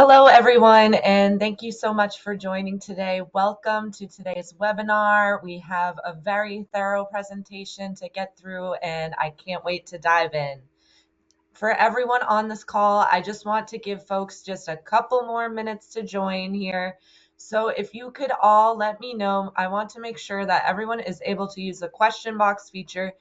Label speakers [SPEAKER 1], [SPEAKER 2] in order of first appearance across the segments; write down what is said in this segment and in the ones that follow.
[SPEAKER 1] Hello, everyone, and thank you so much for joining today. Welcome to today's webinar. We have a very thorough presentation to get through, and I can't wait to dive in. For everyone on this call, I just want to give folks just a couple more minutes to join here. So if you could all let me know, I want to make sure that everyone is able to use the question box feature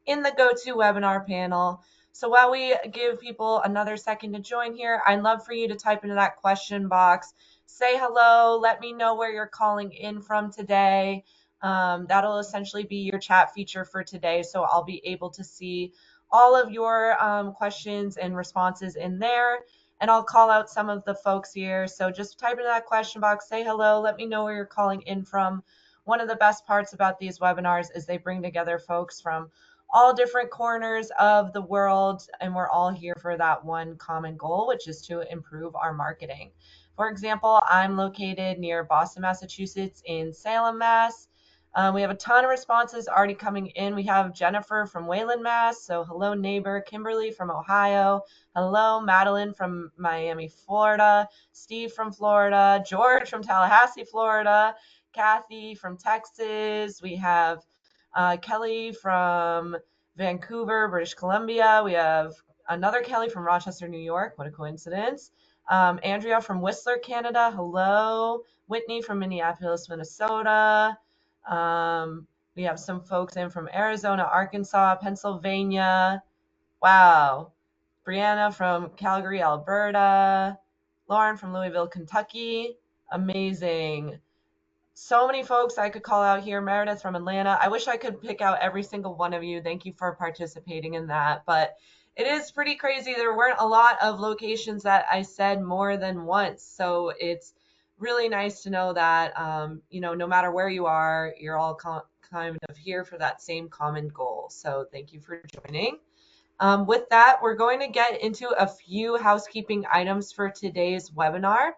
[SPEAKER 1] in the GoToWebinar panel. So while we give people another second to join here, I'd love for you to type into that question box, say hello, let me know where you're calling in from today. That'll essentially be your chat feature for today, so I'll be able to see all of your questions and responses in there. And I'll call out some of the folks here. So just type into that question box, say hello, let me know where you're calling in from. One of the best parts about these webinars is they bring together folks from all different corners of the world, and we're all here for that one common goal, which is to improve our marketing. For example, I'm located near Boston, Massachusetts in Salem, Mass. We have a ton of responses already coming in. We have Jennifer from Wayland, Mass. So hello, neighbor. Kimberly from Ohio. Hello, Madeline from Miami, Florida. Steve from Florida. George from Tallahassee, Florida. Kathy from Texas. We have Kelly from Vancouver, British Columbia. We have another Kelly from Rochester, New York. What a coincidence. Andrea from Whistler, Canada. Hello. Whitney from Minneapolis, Minnesota. We have some folks in from Arizona, Arkansas, Pennsylvania. Wow. Brianna from Calgary, Alberta. Lauren from Louisville, Kentucky. Amazing. So many folks I could call out here. Meredith from Atlanta. I wish I could pick out every single one of you. Thank you for participating in that. But it is pretty crazy. There weren't a lot of locations that I said more than once. So it's really nice to know that, no matter where you are, you're all kind of here for that same common goal. So thank you for joining. With that, we're going to get into a few housekeeping items for today's webinar.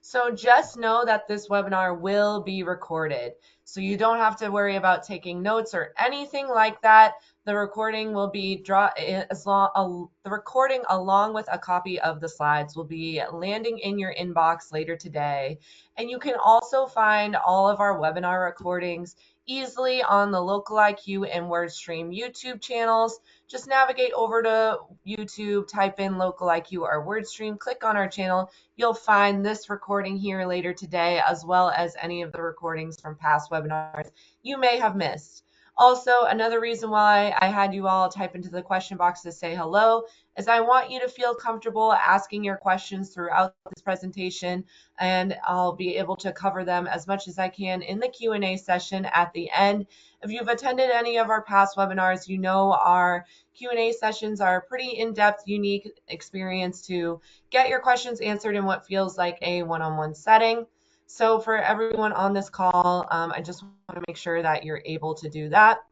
[SPEAKER 1] So just know that this webinar will be recorded. So you don't have to worry about taking notes or anything like that. The recording will be the recording along with a copy of the slides will be landing in your inbox later today. And you can also find all of our webinar recordings easily on the Local IQ and WordStream YouTube channels. Just navigate over to YouTube, type in Local IQ or WordStream, click on our channel. You'll find this recording here later today, as well as any of the recordings from past webinars you may have missed. Also, another reason why I had you all type into the question box to say hello is I want you to feel comfortable asking your questions throughout this presentation, and I'll be able to cover them as much as I can in the Q&A session at the end. If you've attended any of our past webinars, you know our Q&A sessions are a pretty in-depth, unique experience to get your questions answered in what feels like a one-on-one setting. So for everyone on this call, I just want to make sure that you're able to do that.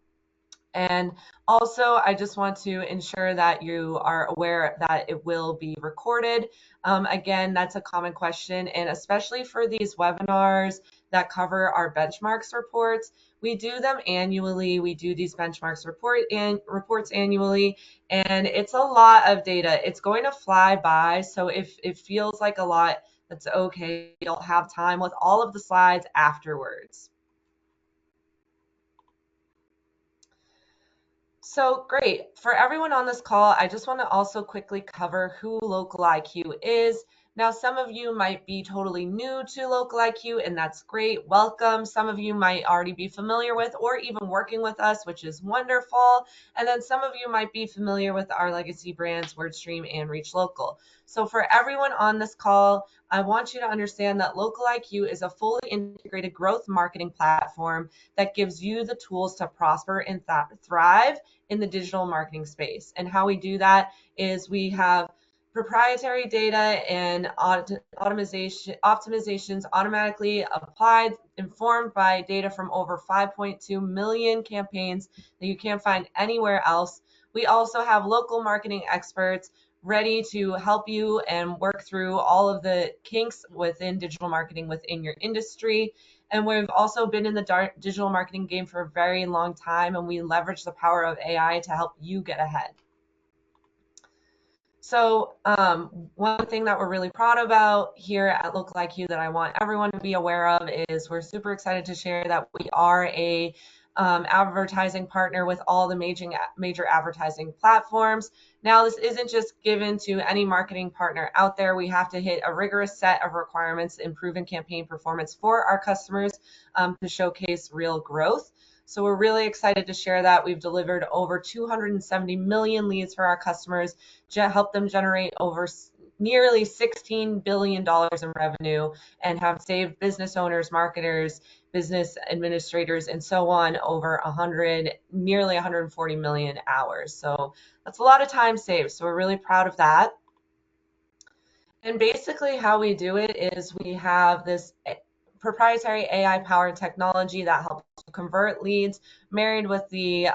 [SPEAKER 1] And also, I just want to ensure that you are aware that it will be recorded. Again, that's a common question, and especially for these webinars that cover our benchmarks reports, we do them annually. We do these benchmarks reports annually, and it's a lot of data. It's going to fly by, so if it feels like a lot, that's okay. You'll have time with all of the slides afterwards. So great. For everyone on this call, I just want to also quickly cover who Local IQ is. Now, some of you might be totally new to Local IQ, and that's great. Welcome. Some of you might already be familiar with or even working with us, which is wonderful. And then some of you might be familiar with our legacy brands, WordStream and Reach Local. So for everyone on this call, I want you to understand that Local IQ is a fully integrated growth marketing platform that gives you the tools to prosper and thrive in the digital marketing space. And how we do that is we have proprietary data and optimizations automatically applied, informed by data from over 5.2 million campaigns that you can't find anywhere else. We also have local marketing experts ready to help you and work through all of the kinks within digital marketing within your industry. And we've also been in the digital marketing game for a very long time, and we leverage the power of AI to help you get ahead. So one thing that we're really proud about here at Local IQ that I want everyone to be aware of is we're super excited to share that we are a advertising partner with all the major advertising platforms. Now, this isn't just given to any marketing partner out there. We have to hit a rigorous set of requirements, improving campaign performance for our customers to showcase real growth. So we're really excited to share that we've delivered over 270 million leads for our customers, help them generate over nearly $16 billion in revenue, and have saved business owners, marketers, business administrators, and so on over nearly 140 million hours. So that's a lot of time saved. So we're really proud of that. And basically how we do it is we have this proprietary AI-powered technology that helps convert leads, married with the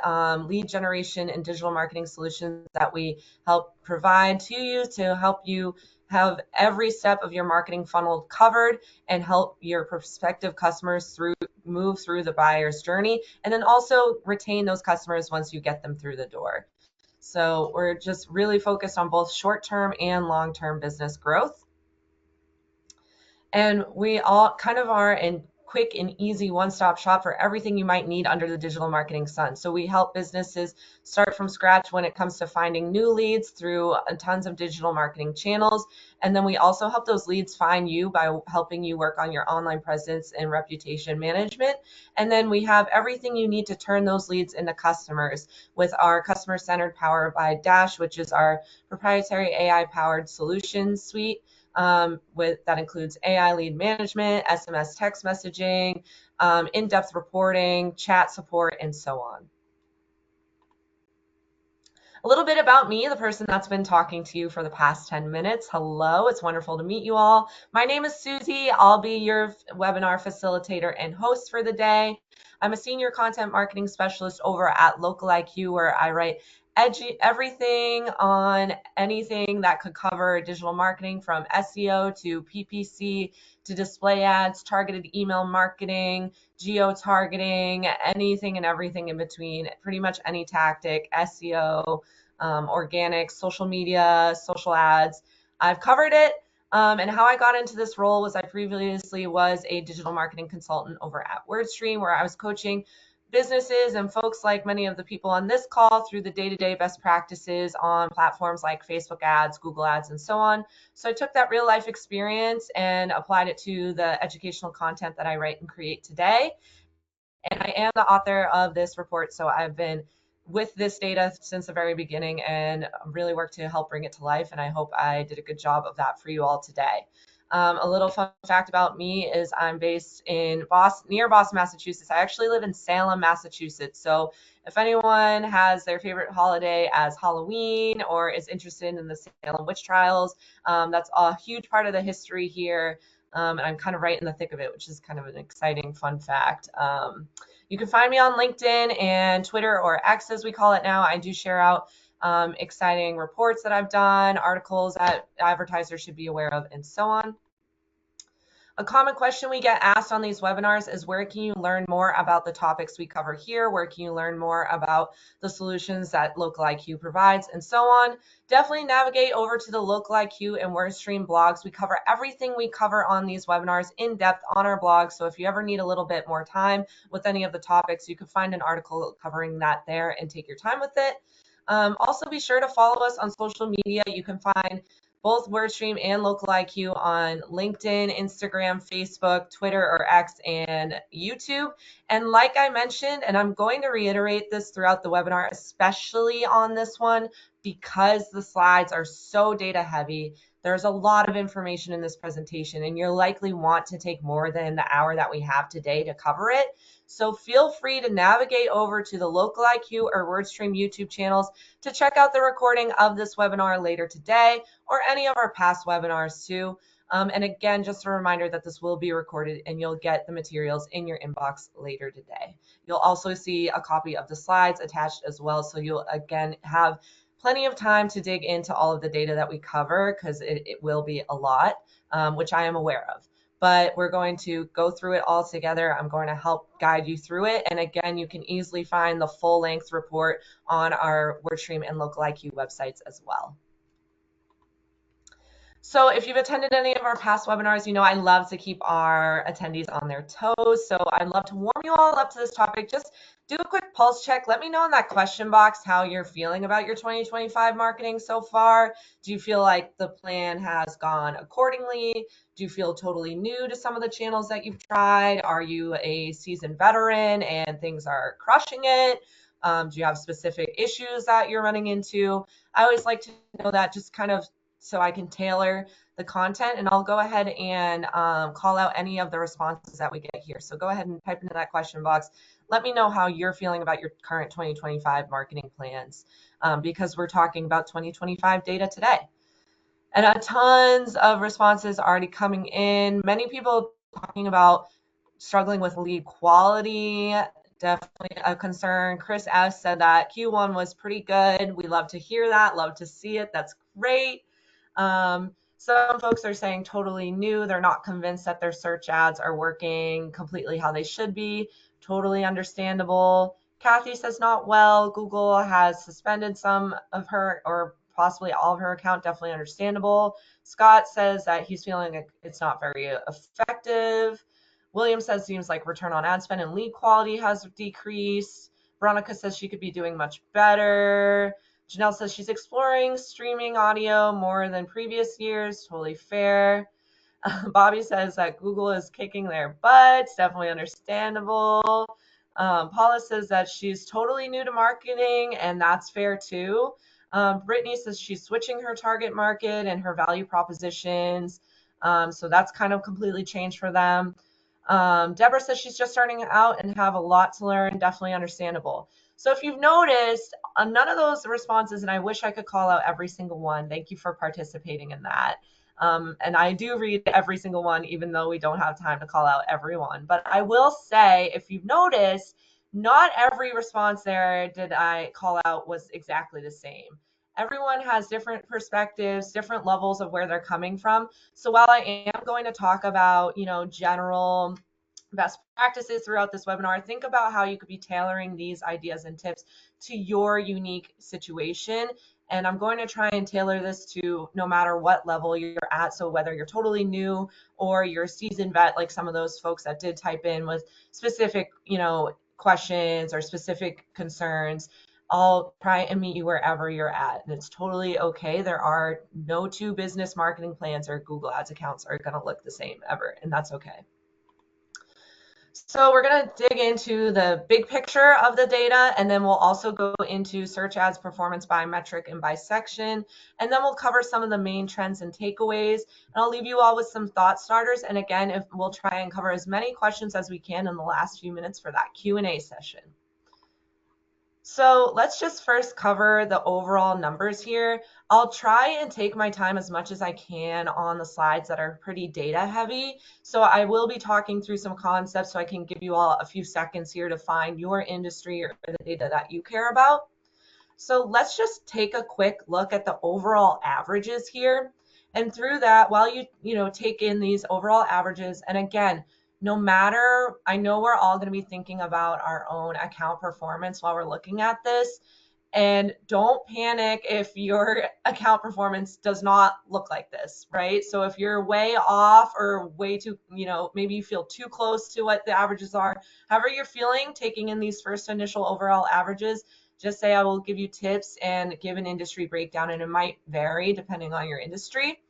[SPEAKER 1] lead generation and digital marketing solutions that we help provide to you to help you have every step of your marketing funnel covered and help your prospective customers move through the buyer's journey, and then also retain those customers once you get them through the door. So we're just really focused on both short-term and long-term business growth. And we all kind of are a quick and easy one-stop shop for everything you might need under the digital marketing sun. So we help businesses start from scratch when it comes to finding new leads through tons of digital marketing channels. And then we also help those leads find you by helping you work on your online presence and reputation management. And then we have everything you need to turn those leads into customers with our customer-centered Power by Dash, which is our proprietary AI-powered solution suite. That includes AI lead management, SMS text messaging, in-depth reporting, chat support, and so on. A little bit about me, the person that's been talking to you for the past 10 minutes. Hello, it's wonderful to meet you all. My name is Susie. I'll be your webinar facilitator and host for the day. I'm a senior content marketing specialist over at Local IQ, where I write everything on anything that could cover digital marketing, from SEO to PPC to display ads, targeted email marketing, geo-targeting, anything and everything in between, pretty much any tactic, SEO, organic, social media, social ads. I've covered it. And how I got into this role was I previously was a digital marketing consultant over at WordStream, where I was coaching businesses and folks like many of the people on this call through the day-to-day best practices on platforms like Facebook ads, Google ads, and so on. So I took that real life experience and applied it to the educational content that I write and create today. And I am the author of this report, so I've been with this data since the very beginning and really worked to help bring it to life. And I hope I did a good job of that for you all today. A little fun fact about me is I'm based in near Boston, Massachusetts. I actually live in Salem, Massachusetts. So if anyone has their favorite holiday as Halloween or is interested in the Salem witch trials, that's a huge part of the history here. And I'm kind of right in the thick of it, which is kind of an exciting fun fact. You can find me on LinkedIn and Twitter, or X as we call it now. I do share out exciting reports that I've done, articles that advertisers should be aware of, and so on. A common question we get asked on these webinars is, where can you learn more about the topics we cover here? Where can you learn more about the solutions that Local IQ provides, and so on? Definitely navigate over to the Local IQ and WordStream blogs. We cover everything we cover on these webinars in depth on our blog. So if you ever need a little bit more time with any of the topics, you can find an article covering that there and take your time with it. Also, be sure to follow us on social media. You can find both WordStream and Local IQ on LinkedIn, Instagram, Facebook, Twitter, or X, and YouTube. And like I mentioned, and I'm going to reiterate this throughout the webinar, especially on this one, because the slides are so data heavy. There's a lot of information in this presentation, and you'll likely want to take more than the hour that we have today to cover it. So feel free to navigate over to the Local IQ or WordStream YouTube channels to check out the recording of this webinar later today, or any of our past webinars too. And again, just a reminder that this will be recorded and you'll get the materials in your inbox later today. You'll also see a copy of the slides attached as well, so you'll again have plenty of time to dig into all of the data that we cover, because it will be a lot, which I am aware of. But we're going to go through it all together. I'm going to help guide you through it. And again, you can easily find the full length report on our WordStream and Local IQ websites as well. So if you've attended any of our past webinars, you know I love to keep our attendees on their toes. So I'd love to warm you all up to this topic. Just do a quick pulse check. Let me know in that question box how you're feeling about your 2025 marketing so far. Do you feel like the plan has gone accordingly? Do you feel totally new to some of the channels that you've tried? Are you a seasoned veteran and things are crushing it? Do you have specific issues that you're running into? I always like to know that, just kind of so I can tailor the content, and I'll go ahead and call out any of the responses that we get here. So go ahead and type into that question box. Let me know how you're feeling about your current 2025 marketing plans, because we're talking about 2025 data today. And tons of responses already coming in. Many people talking about struggling with lead quality. Definitely a concern. Chris S said that Q1 was pretty good. We love to hear that, love to see it. That's great. Some folks are saying totally new. They're not convinced that their search ads are working completely how they should be. Totally understandable. Kathy says not well. Google has suspended some of her, or possibly all of her account. Definitely understandable. Scott says that he's feeling like it's not very effective. William says seems like return on ad spend and lead quality has decreased. Veronica says she could be doing much better. Janelle says she's exploring streaming audio more than previous years. Totally fair. Bobby says that Google is kicking their butts. Definitely understandable. Paula says that she's totally new to marketing, and that's fair too. Brittany says she's switching her target market and her value propositions. So that's kind of completely changed for them. Deborah says she's just starting out and have a lot to learn. Definitely understandable. So if you've noticed, none of those responses, and I wish I could call out every single one. Thank you for participating in that. And I do read every single one, even though we don't have time to call out everyone. But I will say, if you've noticed, not every response there did I call out was exactly the same. Everyone has different perspectives, different levels of where they're coming from. So while I am going to talk about, general best practices throughout this webinar, think about how you could be tailoring these ideas and tips to your unique situation. And I'm going to try and tailor this to no matter what level you're at. So whether you're totally new or you're a seasoned vet, like some of those folks that did type in with specific, questions or specific concerns, I'll try and meet you wherever you're at. And it's totally okay. There are no two business marketing plans or Google Ads accounts are going to look the same ever, and that's okay. So we're going to dig into the big picture of the data, and then we'll also go into search ads performance by metric and by section, and then we'll cover some of the main trends and takeaways, and I'll leave you all with some thought starters. And again, if we'll try and cover as many questions as we can in the last few minutes for that Q&A session. So let's just first cover the overall numbers here. I'll try and take my time as much as I can on the slides that are pretty data heavy. So I will be talking through some concepts so I can give you all a few seconds here to find your industry or the data that you care about. So let's just take a quick look at the overall averages here. And through that, while you take in these overall averages, and again, no matter, I know we're all going to be thinking about our own account performance while we're looking at this. And don't panic if your account performance does not look like this, right? So if you're way off or way too, maybe you feel too close to what the averages are, however you're feeling, taking in these first initial overall averages, just say I will give you tips and give an industry breakdown, and it might vary depending on your industry.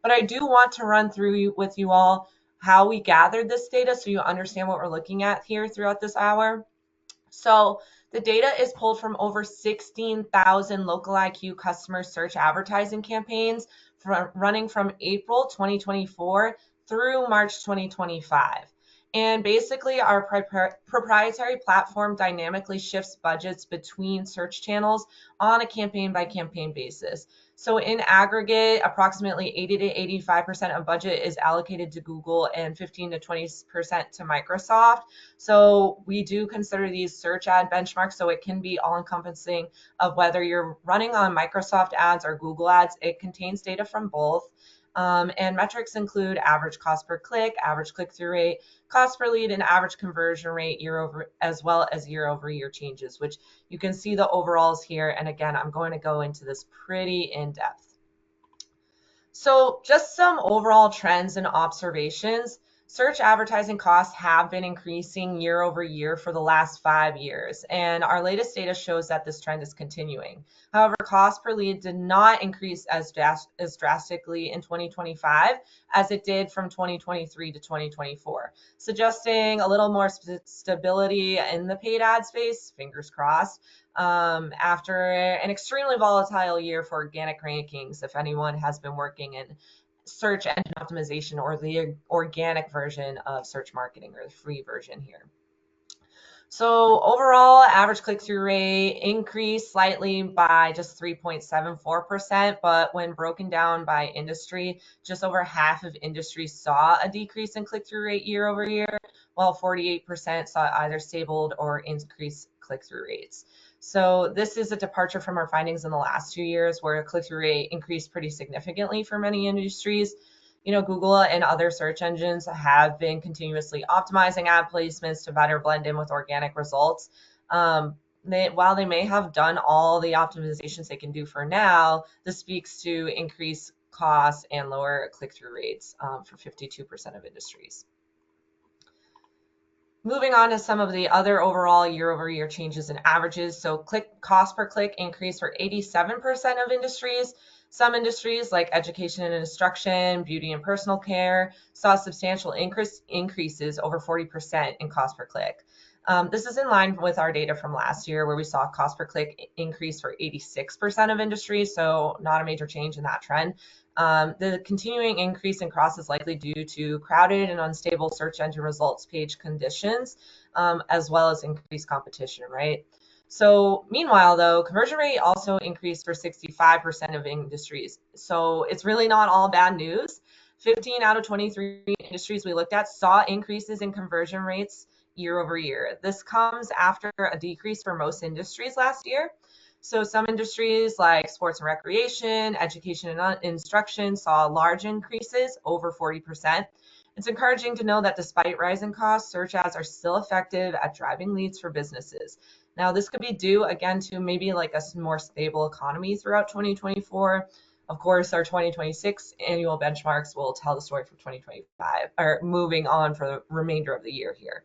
[SPEAKER 1] But I do want to run through with you all how we gathered this data so you understand what we're looking at here throughout this hour. So the data is pulled from over 16,000 local IQ customer search advertising campaigns running from April 2024 through March 2025. And basically, our proprietary platform dynamically shifts budgets between search channels on a campaign by campaign basis. So in aggregate, approximately 80 to 85% of budget is allocated to Google and 15 to 20% to Microsoft. So we do consider these search ad benchmarks, so it can be all encompassing of whether you're running on Microsoft ads or Google ads. It contains data from both. And metrics include average cost per click, average click-through rate, cost per lead, and average conversion rate as well as year-over-year changes, which you can see the overalls here. And again, I'm going to go into this pretty in depth. So just some overall trends and observations. Search advertising costs have been increasing year over year for the last 5 years, and our latest data shows that this trend is continuing. However, cost per lead did not increase as drastically in 2025 as it did from 2023 to 2024, suggesting a little more stability in the paid ad space, fingers crossed, after an extremely volatile year for organic rankings. If anyone has been working in search engine optimization or the organic version of search marketing or the free version here. So overall, average click-through rate increased slightly by just 3.74%, but when broken down by industry, just over half of industries saw a decrease in click-through rate year over year, while 48% saw either stable or increased click-through rates. So this is a departure from our findings in the last 2 years, where click-through rate increased pretty significantly for many industries. Google and other search engines have been continuously optimizing ad placements to better blend in with organic results. While they may have done all the optimizations they can do for now, this speaks to increased costs and lower click-through rates for 52% of industries. Moving on to some of the other overall year-over-year changes in averages. So cost per click increased for 87% of industries. Some industries like education and instruction, beauty and personal care saw substantial increases over 40% in cost per click. This is in line with our data from last year, where we saw cost per click increase for 86% of industries, so not a major change in that trend. The continuing increase in cost is likely due to crowded and unstable search engine results page conditions, as well as increased competition, right? So meanwhile, though, conversion rate also increased for 65% of industries. So it's really not all bad news. 15 out of 23 industries we looked at saw increases in conversion rates year over year. This comes after a decrease for most industries last year. So some industries like sports and recreation, education and instruction saw large increases, over 40%. It's encouraging to know that despite rising costs, search ads are still effective at driving leads for businesses. Now, this could be due, again, to maybe like a more stable economy throughout 2024. Of course, our 2026 annual benchmarks will tell the story for 2025, or moving on for the remainder of the year here.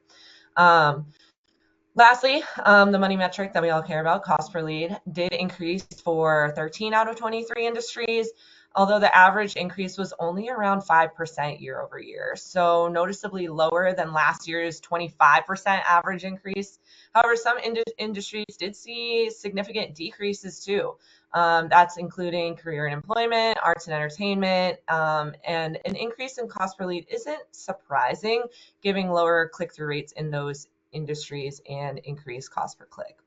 [SPEAKER 1] Lastly, the money metric that we all care about, cost per lead, did increase for 13 out of 23 industries, although the average increase was only around 5% year over year, so noticeably lower than last year's 25% average increase. However, some industries did see significant decreases too. That's including career and employment, arts and entertainment, and an increase in cost per lead isn't surprising, giving lower click-through rates in those industries and increased cost per click.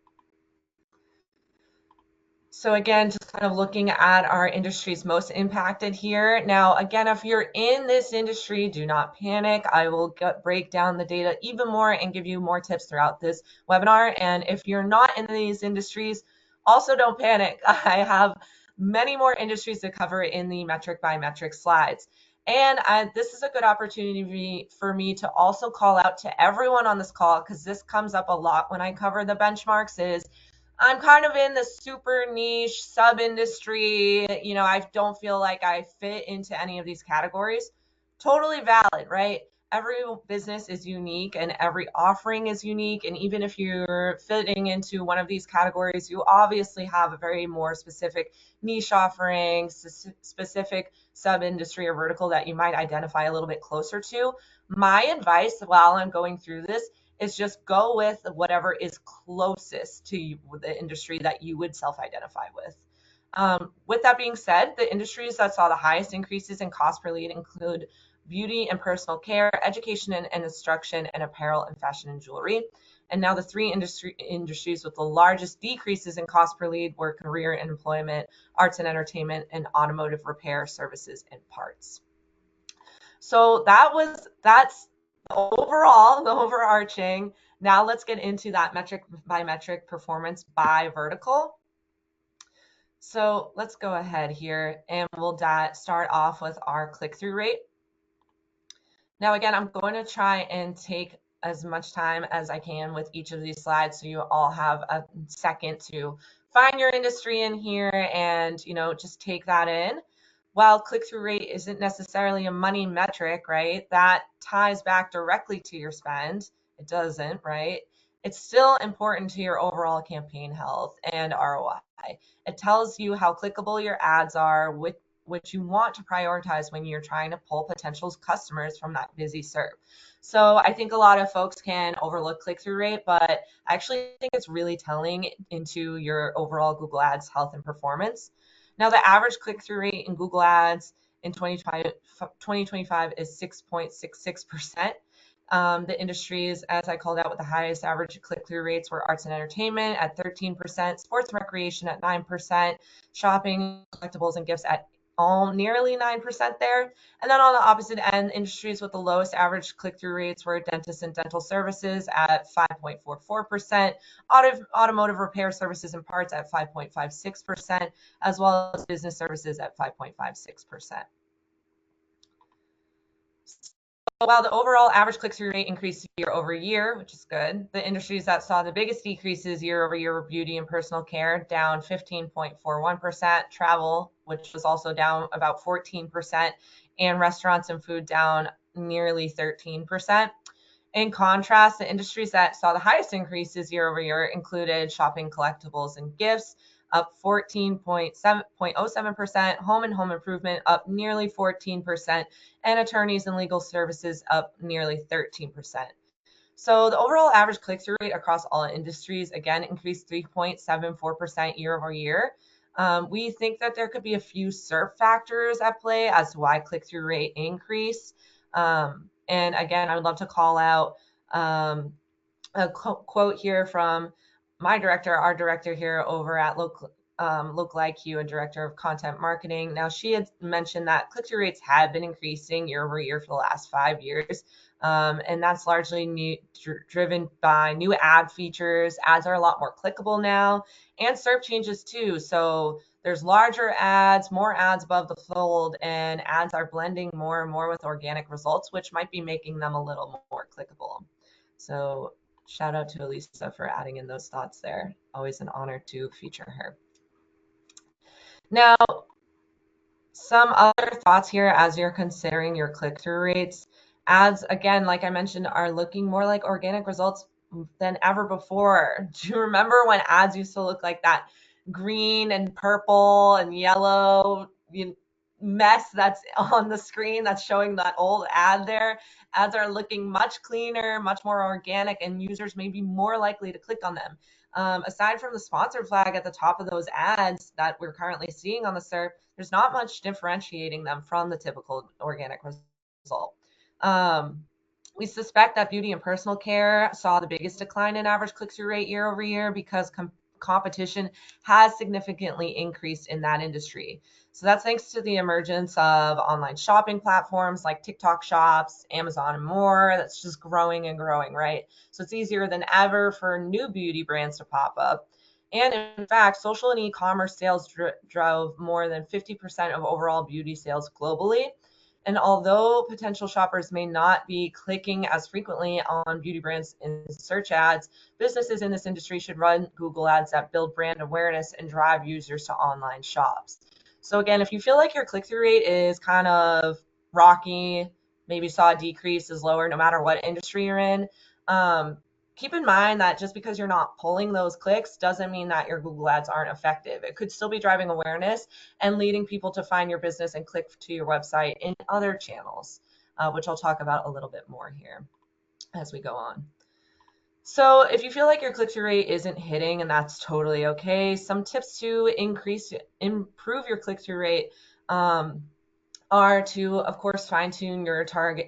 [SPEAKER 1] So again, just kind of looking at our industries most impacted here. Now, again, if you're in this industry, do not panic. I will break down the data even more and give you more tips throughout this webinar. And if you're not in these industries, also don't panic. I have many more industries to cover in the metric by metric slides. And this is a good opportunity for me to also call out to everyone on this call, because this comes up a lot when I cover the benchmarks, is I'm kind of in the super niche sub industry. I don't feel like I fit into any of these categories. Totally valid, right? Every business is unique and every offering is unique. And even if you're fitting into one of these categories, you obviously have a very more specific niche offering, specific sub industry or vertical that you might identify a little bit closer to. My advice while I'm going through this is just go with whatever is closest to the industry that you would self-identify with. With that being said, the industries that saw the highest increases in cost per lead include beauty and personal care, education and instruction, and apparel and fashion and jewelry. And now the three industries with the largest decreases in cost per lead were career and employment, arts and entertainment, and automotive repair, services, and parts. So that's overall, the overarching. Now let's get into that metric by metric performance by vertical. So let's go ahead here and we'll start off with our click-through rate. Now, again, I'm going to try and take as much time as I can with each of these slides so you all have a second to find your industry in here and, just take that in. while click-through rate isn't necessarily a money metric, right, that ties back directly to your spend. It doesn't, right? It's still important to your overall campaign health and ROI. It tells you how clickable your ads are, which you want to prioritize when you're trying to pull potential customers from that busy SERP. So I think a lot of folks can overlook click-through rate, but I actually think it's really telling into your overall Google Ads health and performance. Now, the average click-through rate in Google Ads in 2025 is 6.66%. The industries, as I called out, with the highest average click-through rates were arts and entertainment at 13%, sports and recreation at 9%, shopping, collectibles, and gifts at all nearly 9% there. And then on the opposite end, industries with the lowest average click-through rates were dentists and dental services at 5.44%, automotive repair services and parts at 5.56%, as well as business services at 5.56%. While the overall average click-through rate increased year over year, which is good, the industries that saw the biggest decreases year over year were beauty and personal care, down 15.41%, travel, which was also down about 14%, and restaurants and food down nearly 13%. In contrast, the industries that saw the highest increases year over year included shopping, collectibles, and gifts, up 14.07%, home and home improvement up nearly 14%, and attorneys and legal services up nearly 13%. So the overall average click-through rate across all industries, again, increased 3.74% year over year. We think that there could be a few SERP factors at play as to why click-through rate increased. And again, I would love to call out a quote here from my director, our director here over at Local IQ and director of content marketing. Now, she had mentioned that click-through rates have been increasing year over year for the last 5 years. And that's largely driven by new ad features. Ads are a lot more clickable now, and SERP changes too. So there's larger ads, more ads above the fold, and ads are blending more and more with organic results, which might be making them a little more clickable. So shout out to Elisa for adding in those thoughts there. Always an honor to feature her. Now, some other thoughts here as you're considering your click-through rates. Ads, again, like I mentioned, are looking more like organic results than ever before. Do you remember when ads used to look like that green and purple and yellow mess that's on the screen that's showing that old ad there? Ads are looking much cleaner, much more organic, and users may be more likely to click on them. Aside from the sponsor flag at the top of those ads that we're currently seeing on the SERP, there's not much differentiating them from the typical organic result. We suspect that beauty and personal care saw the biggest decline in average click-through rate year over year because competition has significantly increased in that industry. So that's thanks to the emergence of online shopping platforms like TikTok shops, Amazon, and more. That's just growing and growing, right? So it's easier than ever for new beauty brands to pop up. And in fact, social and e-commerce sales drove more than 50% of overall beauty sales globally. And although potential shoppers may not be clicking as frequently on beauty brands in search ads, businesses in this industry should run Google ads that build brand awareness and drive users to online shops. So again, if you feel like your click-through rate is kind of rocky, maybe saw a decrease is lower no matter what industry you're in, keep in mind that just because you're not pulling those clicks doesn't mean that your Google ads aren't effective. It could still be driving awareness and leading people to find your business and click to your website in other channels, which I'll talk about a little bit more here as we go on. So if you feel like your click-through rate isn't hitting, and that's totally okay, some tips to improve your click-through rate are to, of course, fine-tune your target,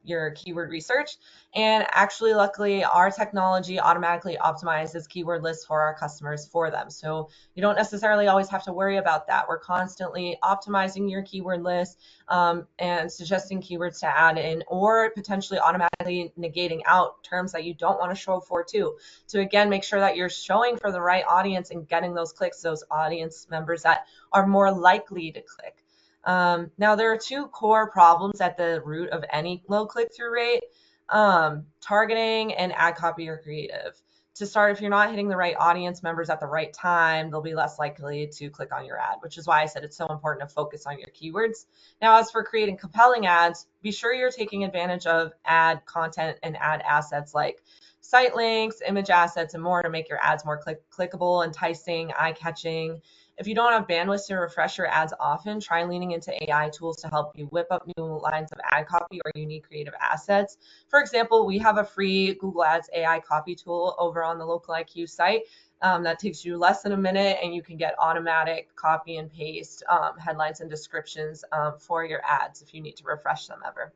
[SPEAKER 1] your keyword research. And actually, luckily, our technology automatically optimizes keyword lists for our customers for them. So you don't necessarily always have to worry about that. We're constantly optimizing your keyword list and suggesting keywords to add in, or potentially automatically negating out terms that you don't want to show for too. To again, make sure that you're showing for the right audience and getting those clicks, those audience members that are more likely to click. Now, there are two core problems at the root of any low click-through rate, targeting and ad copy or creative. To start, if you're not hitting the right audience members at the right time, they'll be less likely to click on your ad, which is why I said it's so important to focus on your keywords. Now, as for creating compelling ads, be sure you're taking advantage of ad content and ad assets like site links, image assets, and more to make your ads more clickable, enticing, eye-catching. If you don't have bandwidth to refresh your ads often, try leaning into AI tools to help you whip up new lines of ad copy or unique creative assets. For example, we have a free Google Ads AI copy tool over on the Local IQ site that takes you less than a minute, and you can get automatic copy and paste headlines and descriptions for your ads if you need to refresh them ever.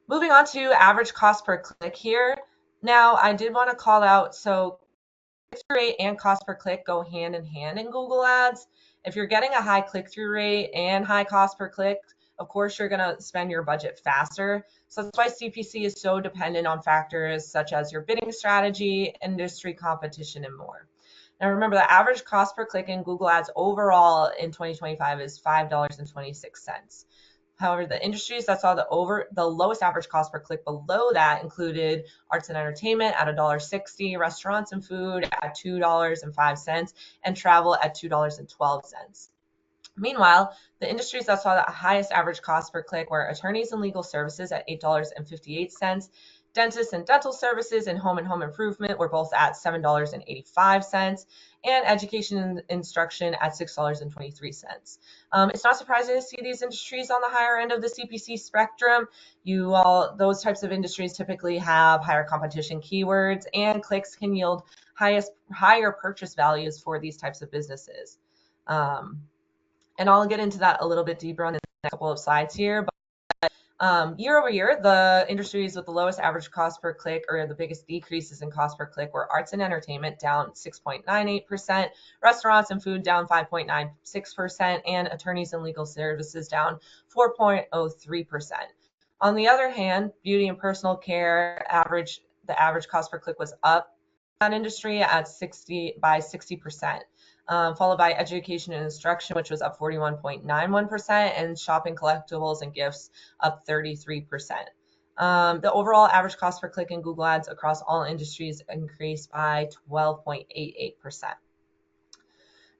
[SPEAKER 1] Moving on to average cost per click here. Now, I did want to call out, so click-through rate and cost per click go hand in hand in Google Ads. If you're getting a high click-through rate and high cost per click, of course, you're going to spend your budget faster. So that's why CPC is so dependent on factors such as your bidding strategy, industry competition, and more. Now, remember, the average cost per click in Google Ads overall in 2025 is $5.26. However, the industries that saw the lowest average cost per click below that included arts and entertainment at $1.60, restaurants and food at $2.05, and travel at $2.12. Meanwhile, the industries that saw the highest average cost per click were attorneys and legal services at $8.58, dentists and dental services, and home improvement were both at $7.85, and education and instruction at $6.23. It's not surprising to see these industries on the higher end of the CPC spectrum. Those types of industries typically have higher competition keywords, and clicks can yield higher purchase values for these types of businesses. And I'll get into that a little bit deeper on the next couple of slides here. But year over year, the industries with the lowest average cost per click or the biggest decreases in cost per click were arts and entertainment, down 6.98%, restaurants and food down 5.96%, and attorneys and legal services down 4.03%. On the other hand, beauty and personal care the average cost per click was up in that industry at 60%. Followed by education and instruction, which was up 41.91%, and shopping, collectibles, and gifts up 33%. The overall average cost per click in Google Ads across all industries increased by 12.88%.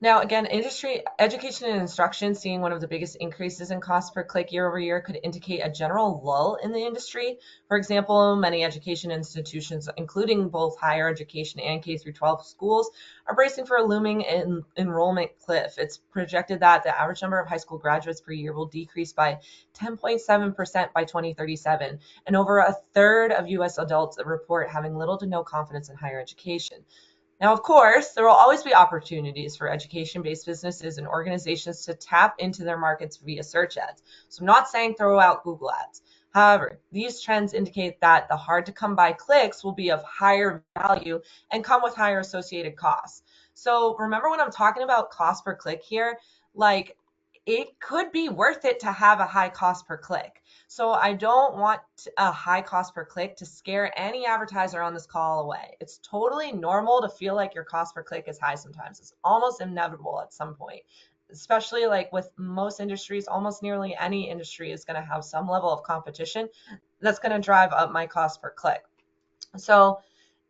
[SPEAKER 1] Now, again, industry education and instruction seeing one of the biggest increases in cost per click year over year could indicate a general lull in the industry. For example, many education institutions, including both higher education and K through 12 schools, are bracing for a looming enrollment cliff. It's projected that the average number of high school graduates per year will decrease by 10.7% by 2037, and over a third of U.S. adults report having little to no confidence in higher education. Now, of course, there will always be opportunities for education-based businesses and organizations to tap into their markets via search ads. So I'm not saying throw out Google Ads. However, these trends indicate that the hard-to-come-by clicks will be of higher value and come with higher associated costs. So remember when I'm talking about cost per click here, like it could be worth it to have a high cost per click. So I don't want a high cost per click to scare any advertiser on this call away. It's totally normal to feel like your cost per click is high sometimes. It's almost inevitable at some point, especially like with most industries. Almost nearly any industry is going to have some level of competition that's going to drive up my cost per click. So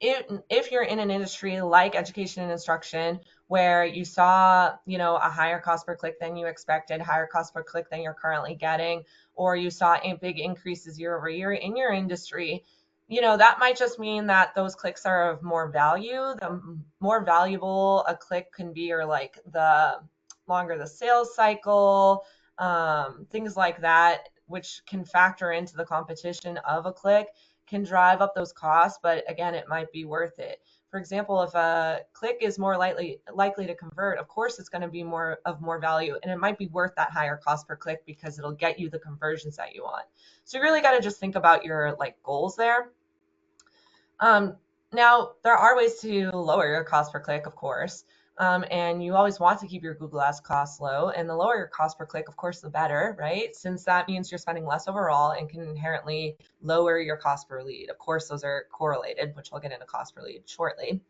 [SPEAKER 1] if you're in an industry like education and instruction where you saw, a higher cost per click than you expected, higher cost per click than you're currently getting, or you saw big increases year over year in your industry, that might just mean that those clicks are of more value. The more valuable a click can be, or like the longer the sales cycle, things like that, which can factor into the competition of a click, can drive up those costs, but again, it might be worth it. For example, if a click is more likely to convert, of course, it's going to be more value, and it might be worth that higher cost per click because it'll get you the conversions that you want. So you really got to just think about your goals there. Now, there are ways to lower your cost per click, of course. And you always want to keep your Google Ads costs low, and the lower your cost per click, of course, the better, right? Since that means you're spending less overall and can inherently lower your cost per lead. Of course, those are correlated, which I'll get into cost per lead shortly.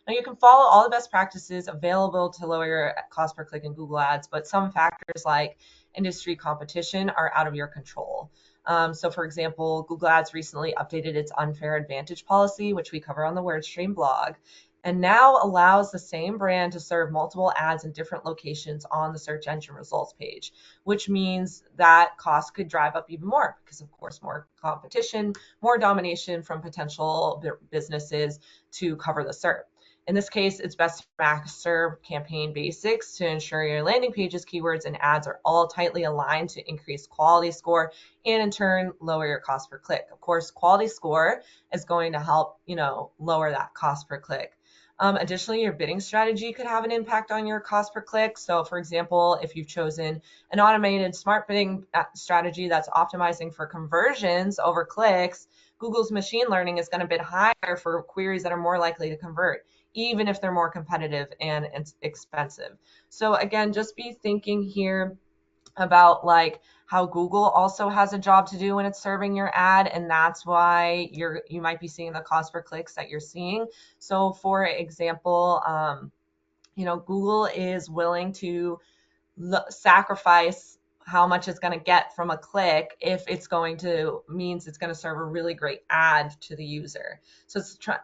[SPEAKER 1] Now, you can follow all the best practices available to lower your cost per click in Google Ads, but some factors like industry competition are out of your control. So for example, Google Ads recently updated its unfair advantage policy, which we cover on the WordStream blog, and now allows the same brand to serve multiple ads in different locations on the search engine results page, which means that cost could drive up even more because, of course, more competition, more domination from potential businesses to cover the SERP. In this case, it's best to master campaign basics to ensure your landing pages, keywords, and ads are all tightly aligned to increase quality score and in turn lower your cost per click. Of course, quality score is going to help, lower that cost per click. Additionally, your bidding strategy could have an impact on your cost per click. So for example, if you've chosen an automated smart bidding strategy that's optimizing for conversions over clicks, Google's machine learning is going to bid higher for queries that are more likely to convert, even if they're more competitive and expensive. So again, just be thinking here about like how Google also has a job to do when it's serving your ad, and that's why you might be seeing the cost per clicks that you're seeing. So for example, Google is willing to sacrifice how much it's going to get from a click if it's going to means it's going to serve a really great ad to the user. So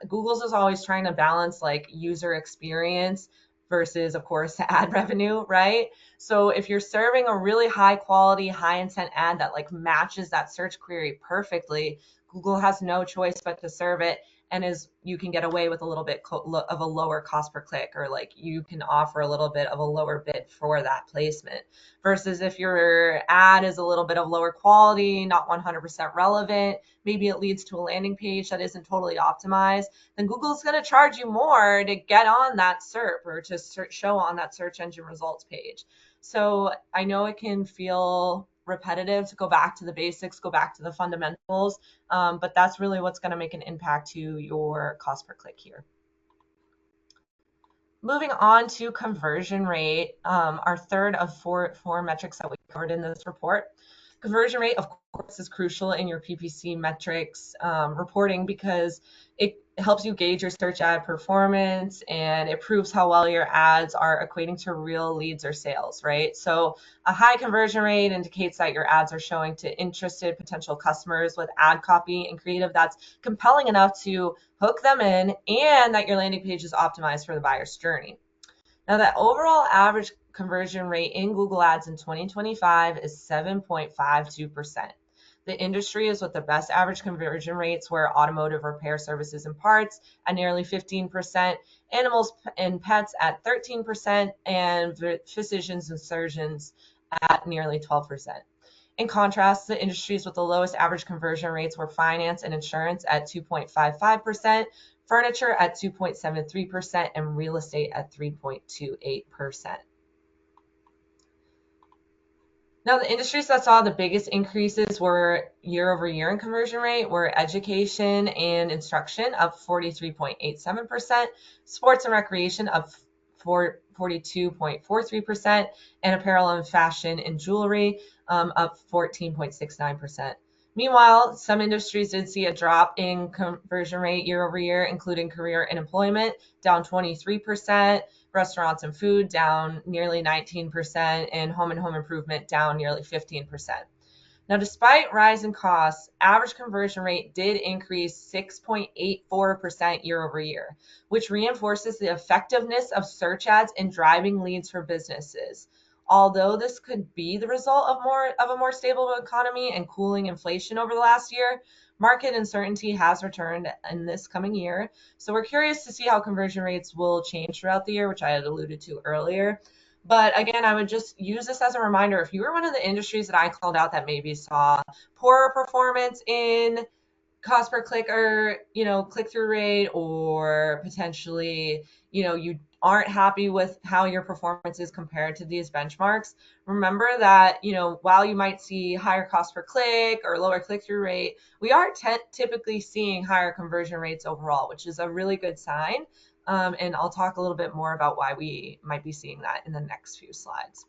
[SPEAKER 1] Google's is always trying to balance like user experience versus, of course, ad revenue, right? So if you're serving a really high quality, high intent ad that like matches that search query perfectly, Google has no choice but to serve it, and you can get away with a little bit of a lower cost per click, or like you can offer a little bit of a lower bid for that placement. Versus if your ad is a little bit of lower quality, not 100% relevant, maybe it leads to a landing page that isn't totally optimized, then Google's going to charge you more to get on that SERP or to show on that search engine results page. So I know it can feel repetitive to go back to the basics, go back to the fundamentals, but that's really what's going to make an impact to your cost per click here. Moving on to conversion rate, our third of four metrics that we covered in this report. Conversion rate, of course, is crucial in your PPC metrics reporting because it helps you gauge your search ad performance, and it proves how well your ads are equating to real leads or sales, right? So a high conversion rate indicates that your ads are showing to interested potential customers with ad copy and creative that's compelling enough to hook them in, and that your landing page is optimized for the buyer's journey. Now, the overall average conversion rate in Google Ads in 2025 is 7.52%. The industry is with the best average conversion rates were automotive repair services and parts at nearly 15%, animals and pets at 13%, and physicians and surgeons at nearly 12%. In contrast, the industries with the lowest average conversion rates were finance and insurance at 2.55%, furniture at 2.73%, and real estate at 3.28%. Now, the industries that saw the biggest increases were year over year in conversion rate were education and instruction, up 43.87%, sports and recreation, up 42.43%, and apparel and fashion and jewelry, up 14.69%. Meanwhile, some industries did see a drop in conversion rate year over year, including career and employment, down 23%, restaurants and food down nearly 19%, and home improvement down nearly 15%. Now, despite rising costs, average conversion rate did increase 6.84% year over year, which reinforces the effectiveness of search ads in driving leads for businesses. Although this could be the result of a more stable economy and cooling inflation over the last year, market uncertainty has returned in this coming year. So we're curious to see how conversion rates will change throughout the year, which I had alluded to earlier. But again, I would just use this as a reminder. If you were one of the industries that I called out that maybe saw poorer performance in cost per click, or click-through rate, or potentially you aren't happy with how your performance is compared to these benchmarks, remember that while you might see higher cost per click or lower click-through rate, we are typically seeing higher conversion rates overall, which is a really good sign. And I'll talk a little bit more about why we might be seeing that in the next few slides.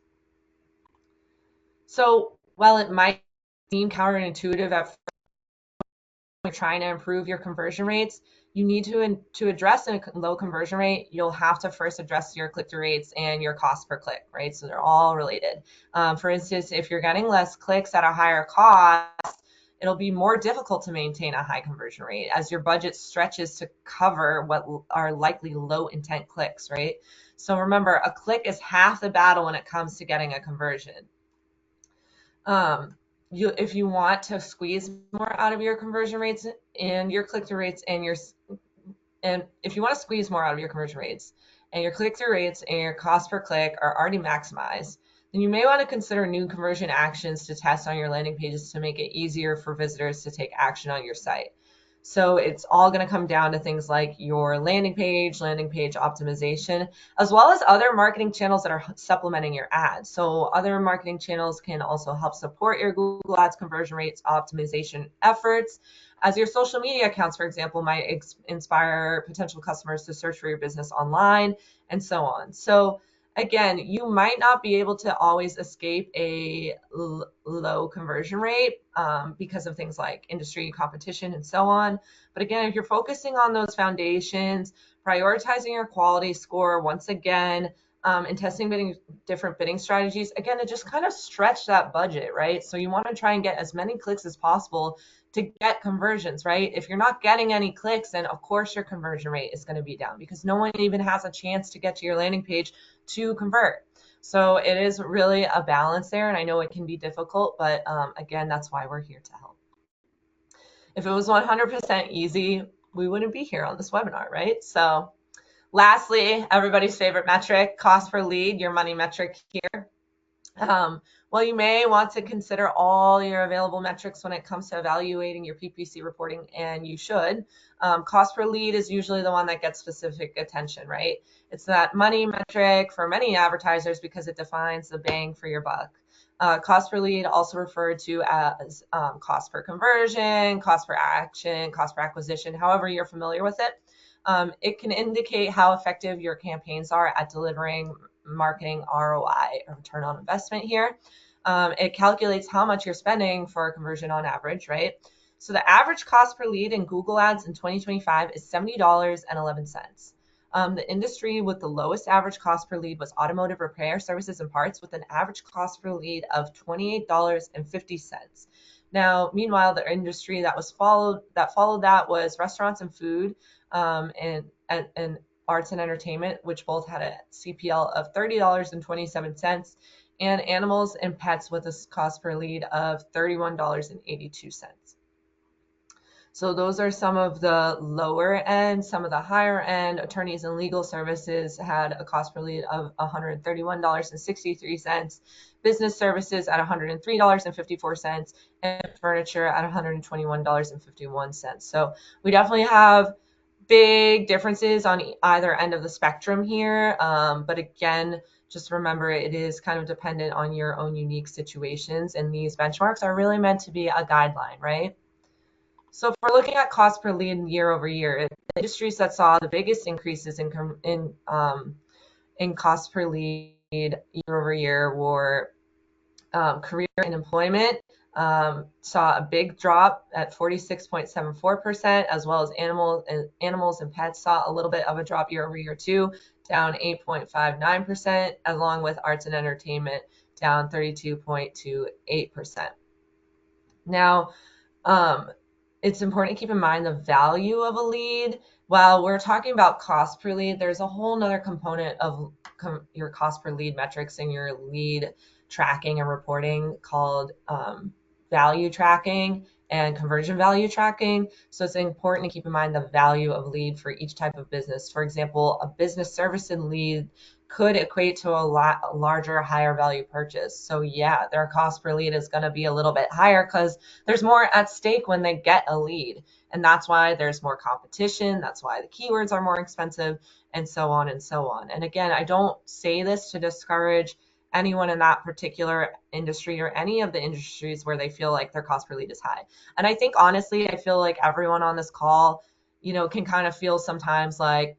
[SPEAKER 1] So while it might seem counterintuitive at trying to improve your conversion rates, you need to address a low conversion rate, you'll have to first address your click-through rates and your cost per click, right? So they're all related. For instance, if you're getting less clicks at a higher cost, it'll be more difficult to maintain a high conversion rate as your budget stretches to cover what are likely low intent clicks, right? So remember, a click is half the battle when it comes to getting a conversion. If you want to squeeze more out of your conversion rates and your click-through rates and if you want to squeeze more out of your conversion rates and your click-through rates and your cost per click are already maximized, then you may want to consider new conversion actions to test on your landing pages to make it easier for visitors to take action on your site. So it's all going to come down to things like your landing page optimization, as well as other marketing channels that are supplementing your ads. So other marketing channels can also help support your Google Ads conversion rates optimization efforts, as your social media accounts, for example, might inspire potential customers to search for your business online and so on. So again, you might not be able to always escape a low conversion rate because of things like industry competition and so on. But again, if you're focusing on those foundations, prioritizing your quality score once again, and testing different bidding strategies, again, to just kind of stretch that budget, right? So you want to try and get as many clicks as possible to get conversions, right? If you're not getting any clicks, then of course your conversion rate is going to be down because no one even has a chance to get to your landing page to convert. So it is really a balance there, and I know it can be difficult, but again, that's why we're here to help. If it was 100% easy, we wouldn't be here on this webinar, right? So lastly, everybody's favorite metric, cost per lead, your money metric here. Well, you may want to consider all your available metrics when it comes to evaluating your PPC reporting, and you should. Cost per lead is usually the one that gets specific attention, right? It's that money metric for many advertisers because it defines the bang for your buck. Cost per lead, also referred to as cost per conversion, cost per action, cost per acquisition, however you're familiar with it. It can indicate how effective your campaigns are at delivering marketing ROI, or return on investment here. It calculates how much you're spending for a conversion on average, right? So the average cost per lead in Google Ads in 2025 is $70.11. The industry with the lowest average cost per lead was automotive repair services and parts, with an average cost per lead of $28.50. Now, meanwhile, the industry that followed that was restaurants and food, and arts and entertainment, which both had a CPL of $30.27, and animals and pets with a cost per lead of $31.82. So those are some of the lower end. Some of the higher end, attorneys and legal services had a cost per lead of $131.63, business services at $103.54, and furniture at $121.51. So we definitely have big differences on either end of the spectrum here. But again, just remember, it is kind of dependent on your own unique situations, and these benchmarks are really meant to be a guideline, right? So if we're looking at cost per lead year over year, the industries that saw the biggest increases in cost per lead year over year were career and employment, saw a big drop at 46.74%, as well as animals and pets saw a little bit of a drop year over year too, down 8.59%, along with arts and entertainment down 32.28%. Now, it's important to keep in mind the value of a lead. While we're talking about cost per lead, there's a whole nother component of your cost per lead metrics and your lead tracking and reporting called value tracking and conversion value tracking. So it's important to keep in mind the value of lead for each type of business. For example, a business service lead could equate to a larger, higher value purchase. So yeah, their cost per lead is going to be a little bit higher because there's more at stake when they get a lead. And that's why there's more competition. That's why the keywords are more expensive, and so on and so on. And again, I don't say this to discourage anyone in that particular industry or any of the industries where they feel like their cost per lead is high. And I think honestly, I feel like everyone on this call, can kind of feel sometimes like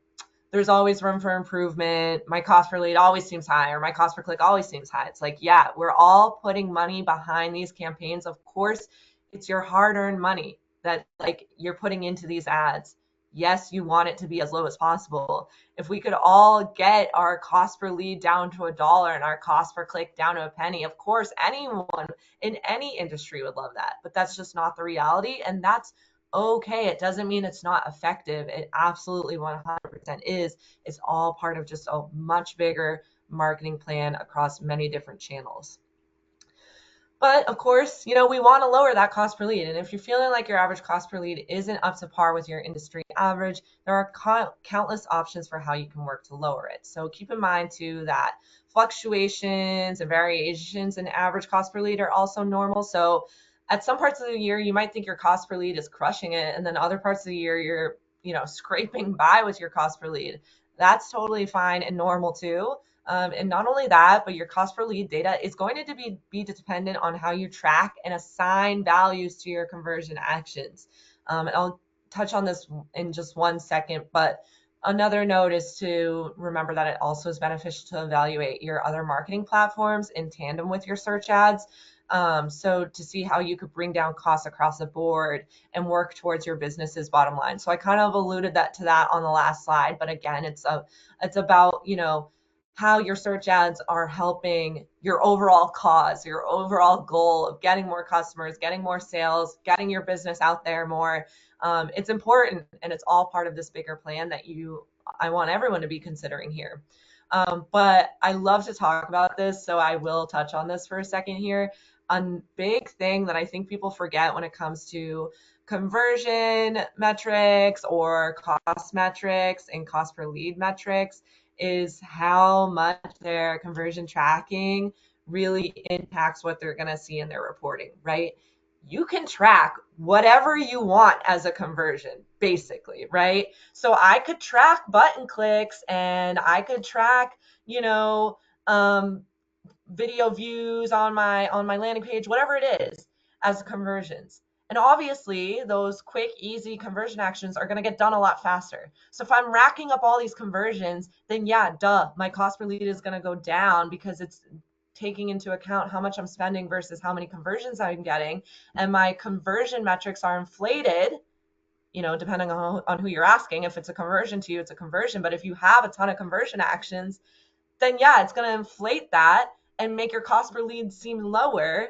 [SPEAKER 1] there's always room for improvement. My cost per lead always seems high, or my cost per click always seems high. It's like, yeah, we're all putting money behind these campaigns. Of course, it's your hard-earned money that like you're putting into these ads. Yes, you want it to be as low as possible. If we could all get our cost per lead down to $1 and our cost per click down to a penny, of course, anyone in any industry would love that. But that's just not the reality. And that's okay. It doesn't mean it's not effective. It absolutely 100% is. It's all part of just a much bigger marketing plan across many different channels. But of course, we want to lower that cost per lead. And if you're feeling like your average cost per lead isn't up to par with your industry average, there are countless options for how you can work to lower it. So keep in mind too that fluctuations and variations in average cost per lead are also normal. So at some parts of the year, you might think your cost per lead is crushing it, and then other parts of the year, you're scraping by with your cost per lead. That's totally fine and normal too. And not only that, but your cost per lead data is going to be dependent on how you track and assign values to your conversion actions. And I'll touch on this in just one second, but another note is to remember that it also is beneficial to evaluate your other marketing platforms in tandem with your search ads. So to see how you could bring down costs across the board and work towards your business's bottom line. So I kind of alluded to that on the last slide, but again, it's about, how your search ads are helping your overall cause, your overall goal of getting more customers, getting more sales, getting your business out there more. It's important, and it's all part of this bigger plan that I want everyone to be considering here. But I love to talk about this, so I will touch on this for a second here. A big thing that I think people forget when it comes to conversion metrics or cost metrics and cost per lead metrics is how much their conversion tracking really impacts what they're going to see in their reporting, right? You can track whatever you want as a conversion, basically, right? So I could track button clicks, and I could track, um, video views on my landing page, whatever it is, as conversions. And obviously, those quick, easy conversion actions are going to get done a lot faster. So if I'm racking up all these conversions, then yeah, duh, my cost per lead is going to go down because it's taking into account how much I'm spending versus how many conversions I'm getting. And my conversion metrics are inflated, depending on who you're asking. If it's a conversion to you, it's a conversion. But if you have a ton of conversion actions, then yeah, it's going to inflate that and make your cost per lead seem lower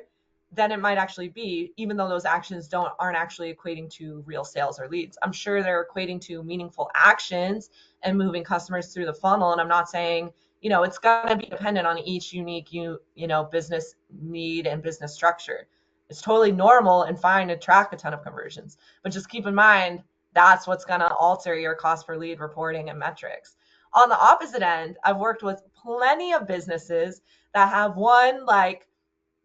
[SPEAKER 1] than it might actually be, even though those actions aren't actually equating to real sales or leads. I'm sure they're equating to meaningful actions and moving customers through the funnel. And I'm not saying, it's going to be dependent on each unique, business need and business structure. It's totally normal and fine to track a ton of conversions, but just keep in mind that's what's going to alter your cost per lead reporting and metrics. On the opposite end, I've worked with plenty of businesses that have one like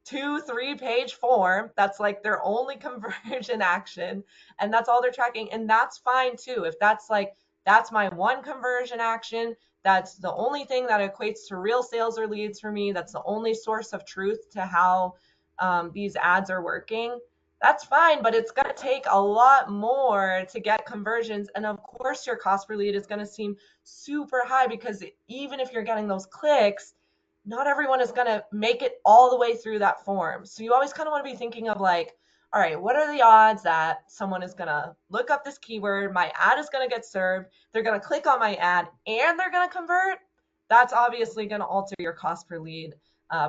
[SPEAKER 1] 2-3 page form that's like their only conversion action, and that's all they're tracking. And that's fine too. If that's my one conversion action, that's the only thing that equates to real sales or leads for me, that's the only source of truth to how these ads are working, that's fine. But it's going to take a lot more to get conversions. And of course, your cost per lead is going to seem super high, because even if you're getting those clicks, not everyone is going to make it all the way through that form. So you always kind of want to be thinking of like, all right, what are the odds that someone is going to look up this keyword, my ad is going to get served, they're going to click on my ad, and they're going to convert? That's obviously going to alter your cost per lead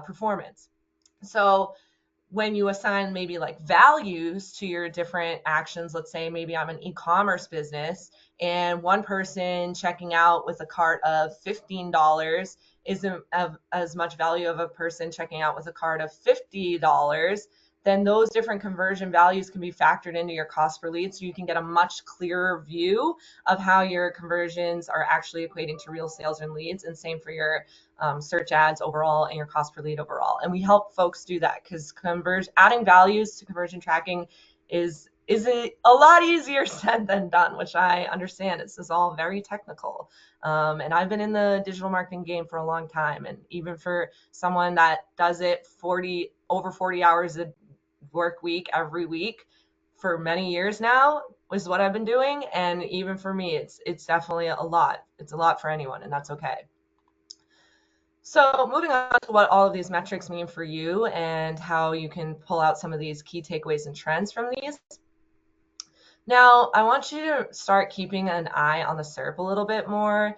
[SPEAKER 1] performance. So when you assign maybe like values to your different actions, let's say maybe I'm an e-commerce business, and one person checking out with a cart of $15 isn't of as much value of a person checking out with a cart of $50, then those different conversion values can be factored into your cost per lead, so you can get a much clearer view of how your conversions are actually equating to real sales and leads. And same for your search ads overall and your cost per lead overall. And we help folks do that, because adding values to conversion tracking is a lot easier said than done, which I understand. This is all very technical. And I've been in the digital marketing game for a long time. And even for someone that does it over 40 hours a work week every week for many years now is what I've been doing. And even for me, it's definitely a lot. It's a lot for anyone, and that's okay. So moving on to what all of these metrics mean for you and how you can pull out some of these key takeaways and trends from these. Now, I want you to start keeping an eye on the SERP a little bit more.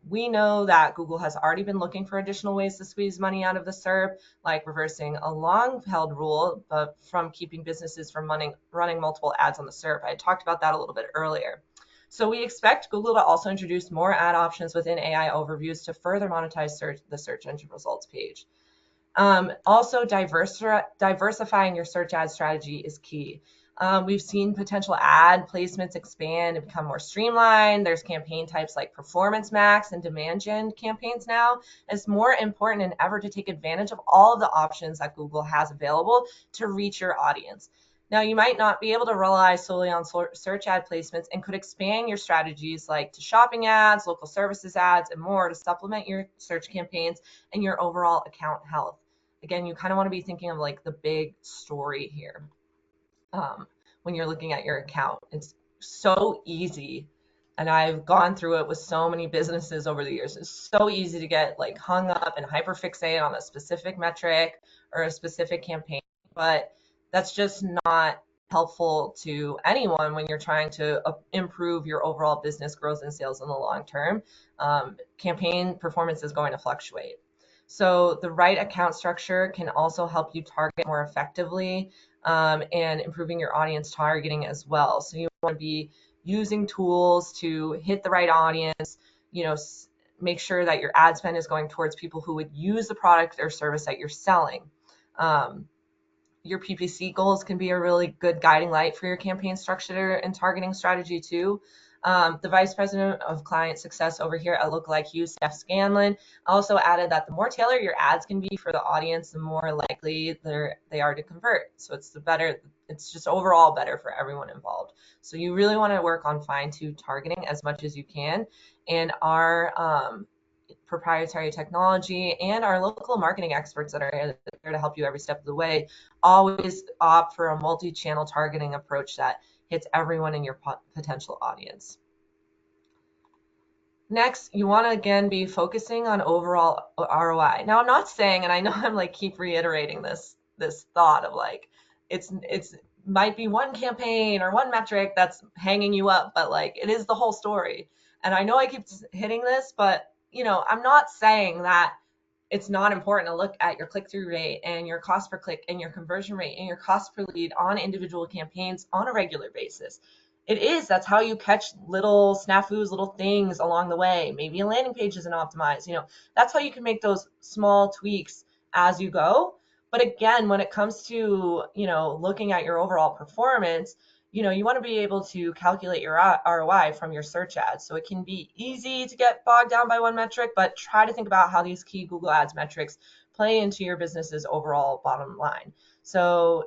[SPEAKER 1] We know that Google has already been looking for additional ways to squeeze money out of the SERP, like reversing a long-held rule, but from keeping businesses from running multiple ads on the SERP. I talked about that a little bit earlier. So we expect Google to also introduce more ad options within AI overviews to further monetize the search engine results page. Also, diversifying your search ad strategy is key. We've seen potential ad placements expand and become more streamlined. There's campaign types like performance max and demand gen campaigns now. It's more important than ever to take advantage of all of the options that Google has available to reach your audience. Now, you might not be able to rely solely on search ad placements and could expand your strategies like to shopping ads, local services ads, and more to supplement your search campaigns and your overall account health. Again, you kind of want to be thinking of like the big story here when you're looking at your account. It's so easy. And I've gone through it with so many businesses over the years. It's so easy to get like hung up and hyperfixate on a specific metric or a specific campaign, but that's just not helpful to anyone when you're trying to improve your overall business growth and sales in the long term. Campaign performance is going to fluctuate. So the right account structure can also help you target more effectively and improving your audience targeting as well. So you want to be using tools to hit the right audience, you know, make sure that your ad spend is going towards people who would use the product or service that you're selling. Your PPC goals can be a really good guiding light for your campaign structure and targeting strategy too. The Vice President of Client Success over here at Lookalike You, Steph Scanlon, also added that the more tailored your ads can be for the audience, the more likely they are to convert. So it's just overall better for everyone involved. So you really want to work on fine-tuned targeting as much as you can. And our proprietary technology and our local marketing experts that are here to help you every step of the way always opt for a multi-channel targeting approach that hits everyone in your potential audience. Next, you want to again be focusing on overall ROI. Now, I'm not saying, and I know I'm like keep reiterating this thought of like it's might be one campaign or one metric that's hanging you up, but like it is the whole story. And I know I keep hitting this, but I'm not saying that it's not important to look at your click-through rate and your cost per click and your conversion rate and your cost per lead on individual campaigns on a regular basis. It is. That's how you catch little snafus, little things along the way. Maybe a landing page isn't optimized. That's how you can make those small tweaks as you go. But again, when it comes to, looking at your overall performance, you want to be able to calculate your ROI from your search ads. So it can be easy to get bogged down by one metric, but try to think about how these key Google Ads metrics play into your business's overall bottom line. So,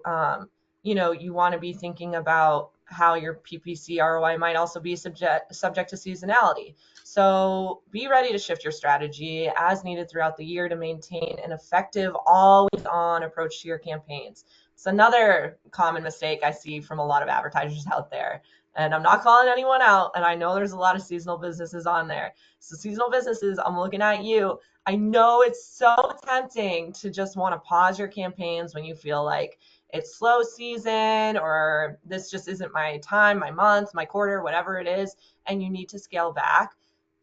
[SPEAKER 1] you want to be thinking about how your PPC ROI might also be subject to seasonality. So be ready to shift your strategy as needed throughout the year to maintain an effective, always on approach to your campaigns. It's another common mistake I see from a lot of advertisers out there. And I'm not calling anyone out. And I know there's a lot of seasonal businesses on there. So seasonal businesses, I'm looking at you. I know it's so tempting to just want to pause your campaigns when you feel like it's slow season or this just isn't my time, my month, my quarter, whatever it is, and you need to scale back.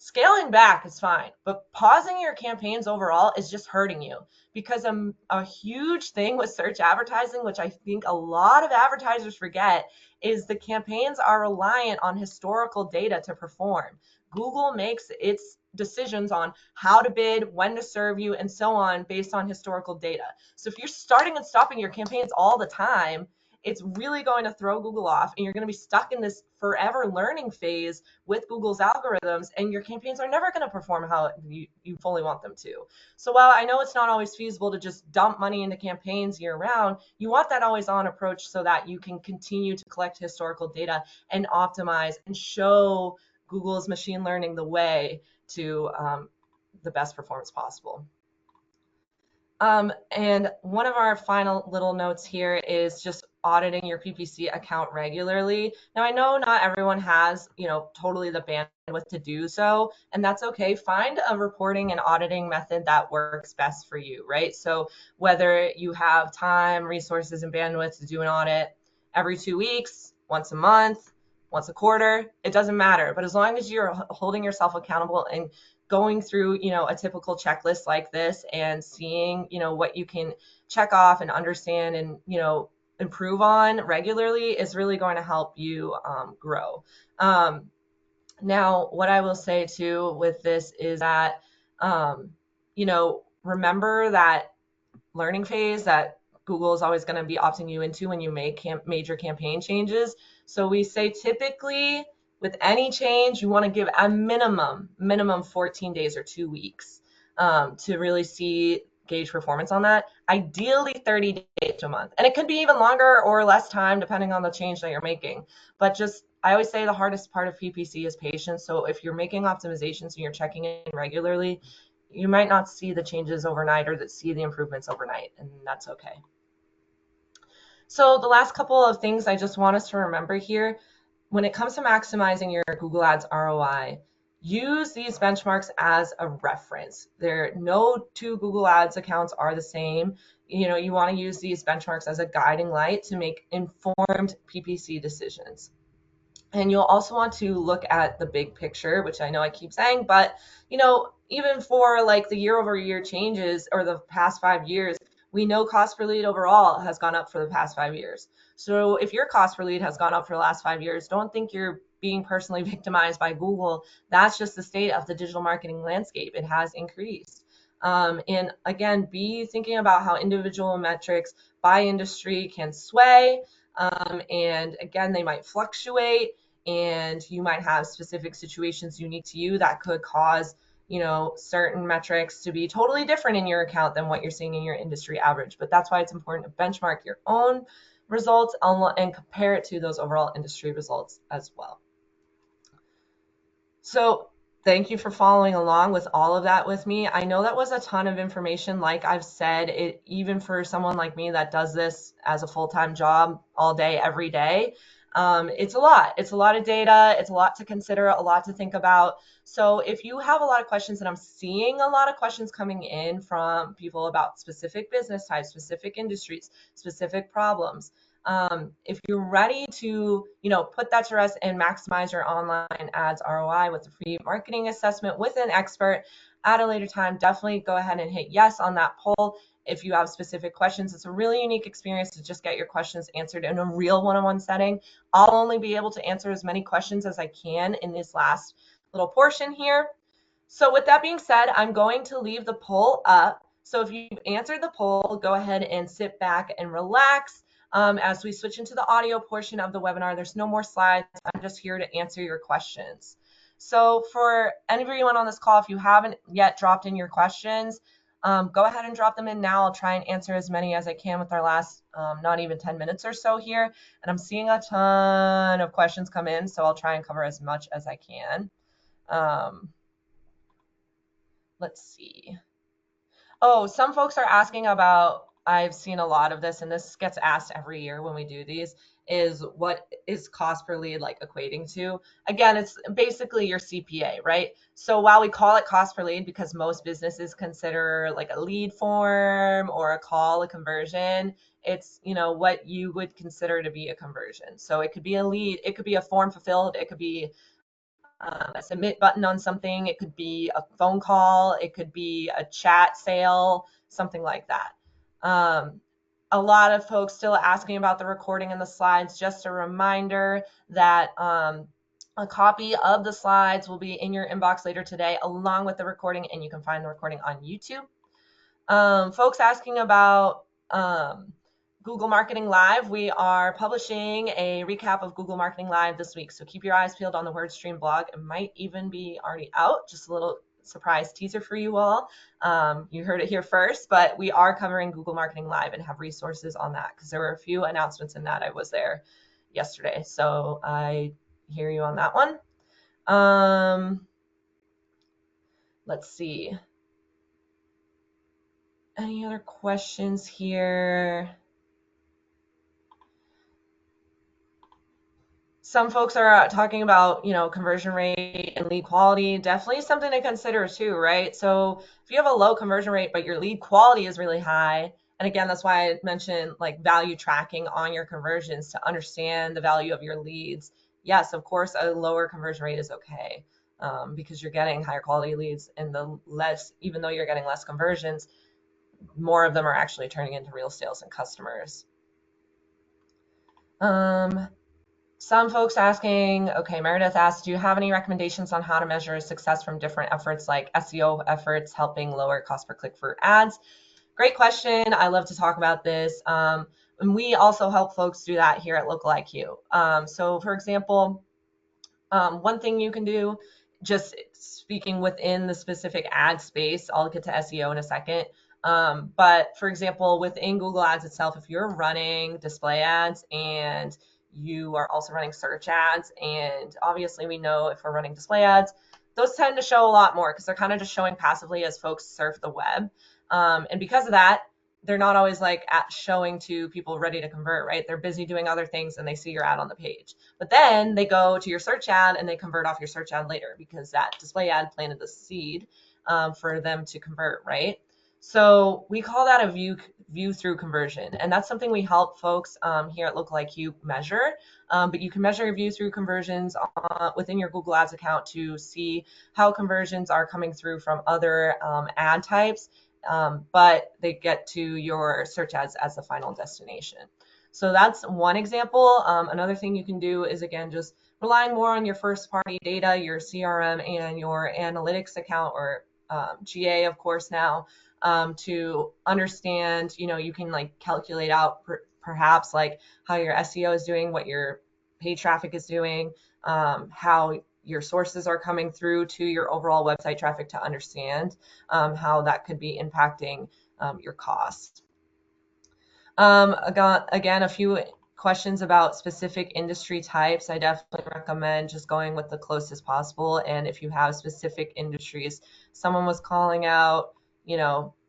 [SPEAKER 1] Scaling back is fine, but pausing your campaigns overall is just hurting you because a huge thing with search advertising, which I think a lot of advertisers forget, is the campaigns are reliant on historical data to perform. Google makes its decisions on how to bid, when to serve you, and so on based on historical data. So if you're starting and stopping your campaigns all the time, it's really going to throw Google off and you're going to be stuck in this forever learning phase with Google's algorithms and your campaigns are never going to perform how you fully want them to. So while I know it's not always feasible to just dump money into campaigns year round, you want that always on approach so that you can continue to collect historical data and optimize and show Google's machine learning the way to the best performance possible. And one of our final little notes here is just auditing your PPC account regularly. Now, I know not everyone has, totally the bandwidth to do so, and that's okay. Find a reporting and auditing method that works best for you, right? So whether you have time, resources, and bandwidth to do an audit every 2 weeks, once a month, once a quarter, it doesn't matter. But as long as you're holding yourself accountable and going through, a typical checklist like this and seeing, what you can check off and understand and, improve on regularly is really going to help you grow. Now, what I will say too with this is that, remember that learning phase that Google is always going to be opting you into when you make major campaign changes. So we say typically with any change, you want to give a minimum 14 days or 2 weeks to really gauge performance on that. Ideally 30 days to a month. And it could be even longer or less time depending on the change that you're making. But I always say the hardest part of PPC is patience. So if you're making optimizations and you're checking in regularly, you might not see the changes overnight or see the improvements overnight, and that's okay. So the last couple of things I just want us to remember here, when it comes to maximizing your Google Ads ROI, use these benchmarks as a reference. No two Google Ads accounts are the same. You want to use these benchmarks as a guiding light to make informed PPC decisions. And you'll also want to look at the big picture, which I know I keep saying, but even for like the year over year changes or the past 5 years, we know cost per lead overall has gone up for the past 5 years. So if your cost per lead has gone up for the last 5 years, don't think you're being personally victimized by Google. That's just the state of the digital marketing landscape. It has increased. And again, be thinking about how individual metrics by industry can sway. And again, they might fluctuate, and you might have specific situations unique to you that could cause, certain metrics to be totally different in your account than what you're seeing in your industry average. But that's why it's important to benchmark your own results and compare it to those overall industry results as well. So thank you for following along with all of that with me. I know that was a ton of information. Like I've said, even for someone like me that does this as a full-time job all day, every day, it's a lot. It's a lot of data. It's a lot to consider, a lot to think about. So if you have a lot of questions, and I'm seeing a lot of questions coming in from people about specific business types, specific industries, specific problems, if you're ready to, put that to rest and maximize your online ads ROI with a free marketing assessment with an expert at a later time, definitely go ahead and hit yes on that poll. If you have specific questions, it's a really unique experience to just get your questions answered in a real one-on-one setting. I'll only be able to answer as many questions as I can in this last little portion here. So with that being said, I'm going to leave the poll up. So if you've answered the poll, go ahead and sit back and relax. As we switch into the audio portion of the webinar, there's no more slides. I'm just here to answer your questions. So for everyone on this call, if you haven't yet dropped in your questions, go ahead and drop them in now. I'll try and answer as many as I can with our last not even 10 minutes or so here. And I'm seeing a ton of questions come in, so I'll try and cover as much as I can. Let's see. Oh, some folks are asking about, I've seen a lot of this, and this gets asked every year when we do these, is what is cost per lead like equating to? Again, it's basically your CPA, right? So while we call it cost per lead because most businesses consider like a lead form or a call a conversion, it's, what you would consider to be a conversion. So it could be a lead, it could be a form fulfilled, it could be a submit button on something, it could be a phone call, it could be a chat sale, something like that. A lot of folks still asking about the recording and the slides. Just a reminder that a copy of the slides will be in your inbox later today along with the recording, and you can find the recording on YouTube. Folks asking about Google Marketing Live. We are publishing a recap of Google Marketing Live this week, so keep your eyes peeled on the WordStream blog. It might even be already out. Just a little surprise teaser for you all. You heard it here first, but we are covering Google Marketing Live and have resources on that because there were a few announcements in that. I was there yesterday, so I hear you on that one. Let's see. Any other questions here? Some folks are talking about, conversion rate and lead quality. Definitely something to consider too, right? So if you have a low conversion rate, but your lead quality is really high, And again, that's why I mentioned like value tracking on your conversions to understand the value of your leads. Yes, of course, a lower conversion rate is okay, because you're getting higher quality leads, and the less, even though you're getting less conversions, more of them are actually turning into real sales and customers. Some folks asking, okay, Meredith asked, do you have any recommendations on how to measure success from different efforts like SEO efforts helping lower cost per click for ads? Great question. I love to talk about this. And we also help folks do that here at Local IQ. So for example, one thing you can do, just speaking within the specific ad space, I'll get to SEO in a second. But for example, within Google Ads itself, if you're running display ads and you are also running search ads, and obviously we know if we're running display ads, those tend to show a lot more because they're kind of just showing passively as folks surf the web. And because of that, they're not always like showing to people ready to convert, right? They're busy doing other things and they see your ad on the page. But then they go to your search ad and they convert off your search ad later because that display ad planted the seed for them to convert, right? So we call that a view through conversion, and that's something we help folks here at Local IQ measure. But you can measure your view through conversions within your Google Ads account to see how conversions are coming through from other ad types, but they get to your search ads as the final destination. So that's one example. Another thing you can do is, again, just relying more on your first party data, your CRM and your analytics account, or GA, of course, now, to understand, you can like calculate out perhaps like how your SEO is doing, what your paid traffic is doing, how your sources are coming through to your overall website traffic to understand how that could be impacting your cost. Again, a few questions about specific industry types. I definitely recommend just going with the closest possible. And if you have specific industries, someone was calling out,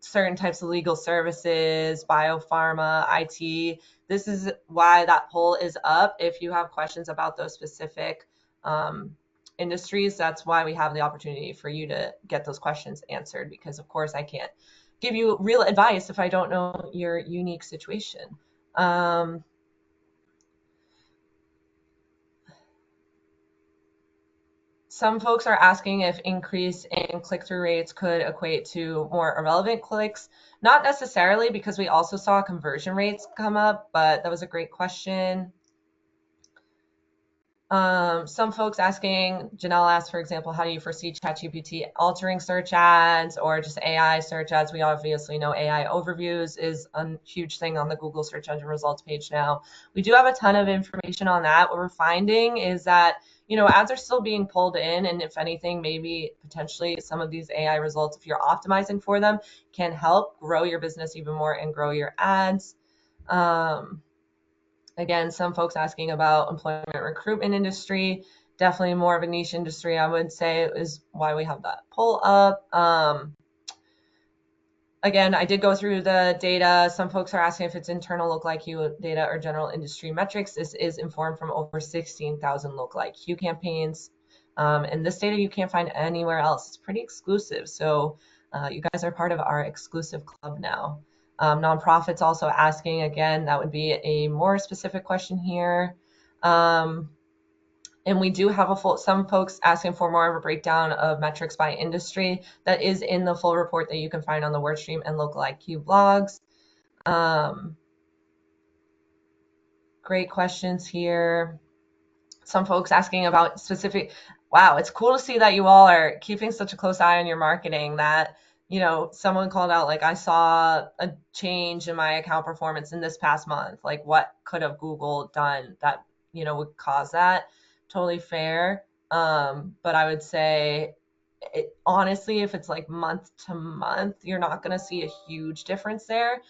[SPEAKER 1] certain types of legal services, biopharma, IT. This is why that poll is up. If you have questions about those specific industries, that's why we have the opportunity for you to get those questions answered, because of course I can't give you real advice if I don't know your unique situation. Some folks are asking if increase in click-through rates could equate to more irrelevant clicks. Not necessarily, because we also saw conversion rates come up, but that was a great question. Some folks asking, Janelle asked, for example, how do you foresee ChatGPT altering search ads or just AI search ads? We obviously know AI overviews is a huge thing on the Google search engine results page now. We do have a ton of information on that. What we're finding is that, ads are still being pulled in, and if anything, maybe potentially some of these AI results, if you're optimizing for them, can help grow your business even more and grow your ads. Again, some folks asking about employment recruitment industry, definitely more of a niche industry, I would say, is why we have that pull up. Again, I did go through the data. Some folks are asking if it's internal Local IQ data or general industry metrics. This is informed from over 16,000 Local IQ campaigns. And this data you can't find anywhere else. It's pretty exclusive. So you guys are part of our exclusive club now. Nonprofits also asking, again, that would be a more specific question here. And we do have some folks asking for more of a breakdown of metrics by industry. That is in the full report that you can find on the WordStream and Local IQ blogs. Great questions here. Some folks asking about specific, wow, it's cool to see that you all are keeping such a close eye on your marketing, that, someone called out, like, I saw a change in my account performance in this past month. Like, what could have Google done that, would cause that? Totally fair. But I would say, honestly, if it's like month to month, you're not going to see a huge difference there.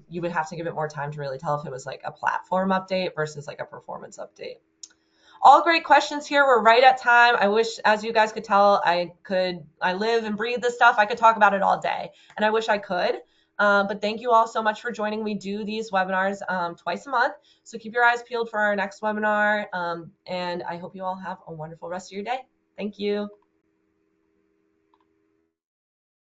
[SPEAKER 1] You would have to give it more time to really tell if it was like a platform update versus like a performance update. All great questions here. We're right at time. I wish, as you guys could tell, I live and breathe this stuff. I could talk about it all day, and I wish I could. But thank you all so much for joining. We do these webinars twice a month, so keep your eyes peeled for our next webinar. And I hope you all have a wonderful rest of your day. Thank you.